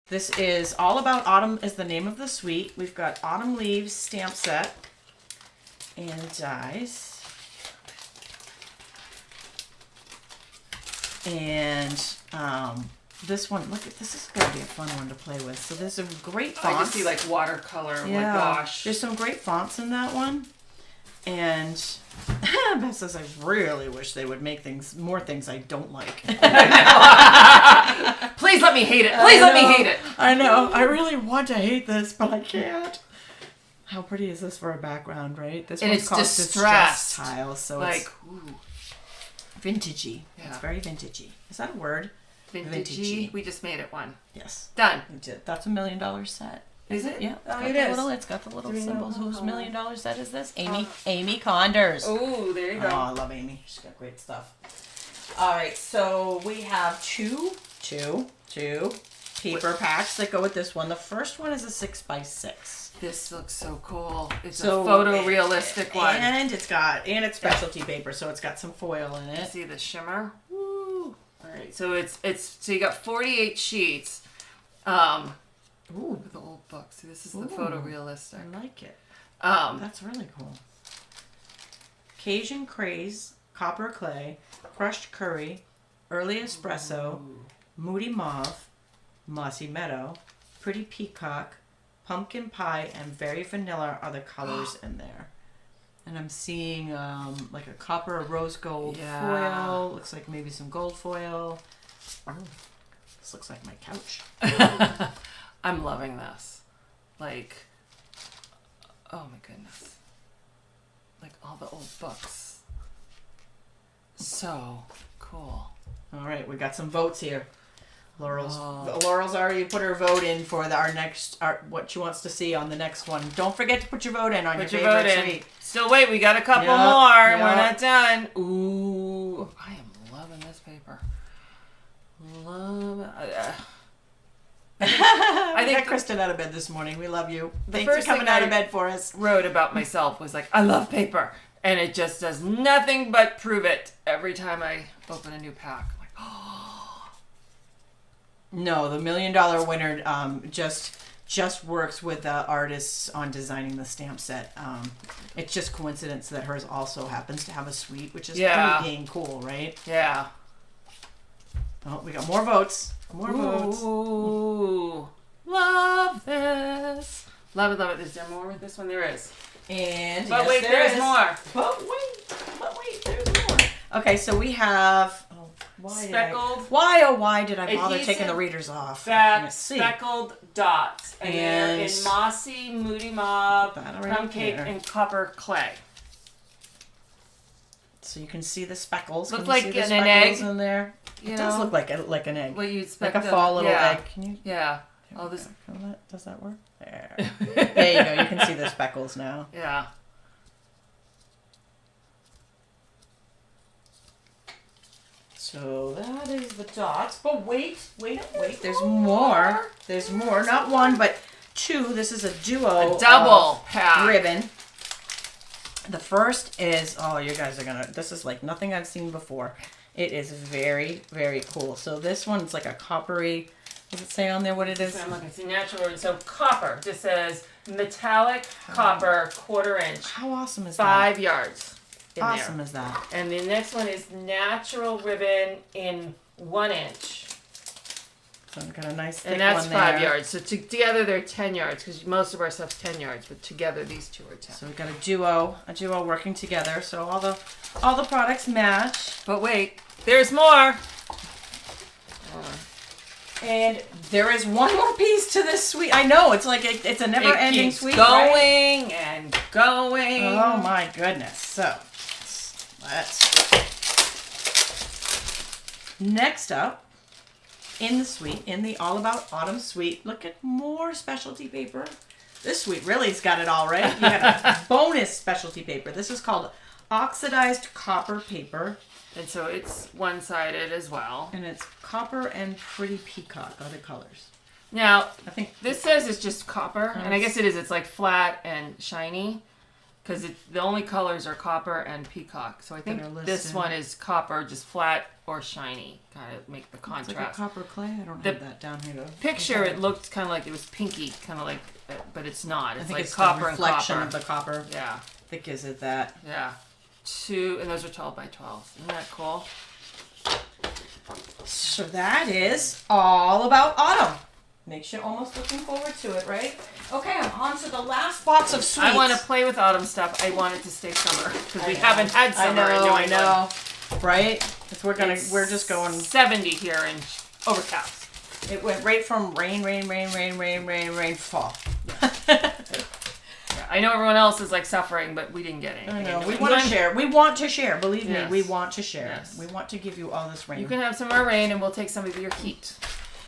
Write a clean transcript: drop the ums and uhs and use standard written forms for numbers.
This is All About Autumn is the name of the suite. We've got Autumn Leaves stamp set and dies. And this one, look at this is going to be a fun one to play with. So there's some great fonts. I just see like watercolor. Yeah. Oh my gosh. There's some great fonts in that one. And Beth says, I really wish they would make more things I don't like. Please let me hate it. Please let me hate it. I know. I really want to hate this, but I can't. How pretty is this for a background, right? This and one's it's called distressed tiles, so like, it's ooh. Vintagey. Yeah. It's very vintagey. Is that a word? Vintagey. We just made it one. Yes. Done. We did. That's $1 million set. Is it? Yeah. Oh, It's got the little symbols. Whose $1 million set is this? Amy Condors. Oh, there you go. Oh, I love Amy. She's got great stuff. All right, so we have two paper packs that go with this one. The first one is a 6x6. This looks so cool. It's So a photorealistic one. And it's specialty paper, so it's got some foil in it. See the shimmer? Woo. All right, so so you got 48 sheets. Ooh, With the old book. See, this is the photorealistic. I like it. Um, That's really cool. Cajun Craze, Copper Clay, Crushed Curry, Early Espresso, Moody Mauve, Mossy Meadow, Pretty Peacock, Pumpkin Pie, and Very Vanilla are the colors in there. And I'm seeing like a copper rose gold foil. Looks like maybe some gold foil. Oh, this looks like my couch. I'm loving this. Like, oh my goodness. Like all the old books. So cool. All right, we got some votes here. Laurel's already put her vote in for what she wants to see on the next one. Don't forget to put your vote in on your favorite suite. Still wait, we got a couple more and we're not done. Ooh, I am loving this paper. Love it. I think Kristen out of bed this morning. We love you. Thanks for coming out of bed for us. Wrote about myself was like, I love paper. And it just does nothing but prove it every time I open a new pack. I'm like, oh. No, the $1 million winner just works with the artists on designing the stamp set. It's just coincidence that hers also happens to have a suite, which is pretty dang cool, right? Yeah. Oh, we got more votes. More votes. Ooh, love this. Love it, love it. Is there more with this one? There is. And but wait, there is more. But wait, there's more. Okay, so we have Speckled. Why did I bother taking the readers off? Speckled dots. And they're in mossy, moody mauve, crumb cake, and copper clay. So you can see the speckles. Looks like an egg in there. It does look like an egg. Well, like a fall little egg. Can you? Yeah. Oh, this. Does that work? There. There you go. You can see the speckles now. Yeah. So that is the dots. But wait. There's more. There's more. Not one, but two. This is a duo. A double pack ribbon. The first is, you guys are gonna. This is like nothing I've seen before. It is very, very cool. So this one's like a coppery. Does it say on there what it is? I'm looking. See, natural. So copper. This says metallic copper, 1/4 inch. How awesome is 5 yards. Awesome is that? And the next one is natural ribbon in 1 inch. So I've got a nice thick and that's one there. 5 yards. So together they're 10 yards because most of our stuff's 10 yards, but together these two are 10. So we've got a duo working together. So all the products match. But wait, there's more. And there is one more piece to this suite. I know it's like it's a never-ending suite. Going and going. Oh my goodness! So let's next up in the suite, in the All About Autumn suite. Look at more specialty paper. This suite really's got it all, right? You got a bonus specialty paper. This is called Oxidized Copper Paper. And so it's one-sided as well. And it's copper and Pretty Peacock are the colors. Now, I think this says it's just copper, and I guess it is. It's like flat and shiny. because the only colors are copper and peacock. So I think That are this listed. one is copper, just flat or shiny, kind of make the It's like a contrast. copper clay. I don't The have that down here. Picture, it looked kind of like it was pinky, kind of like, but it's not. I It's think like it's copper the and reflection copper. of the copper Yeah, that gives it that. yeah. And those are 12 by 12. Isn't that cool? So that is all about autumn. Makes you almost looking forward to it, right? Okay, I'm on to the last box of sweets. I want to play with autumn stuff. I want it to stay summer because we haven't had summer in New England. I know, right? Because we're just going. 70 here in overcast. It went right from rain, fall. Yeah, I know everyone else is like suffering, but we didn't get anything. I know. in We New want to England. share. We want to share. Believe Yes. me, we want to share. Yes. We want to give you all this rain. You can have some of our rain, and we'll take some of your heat.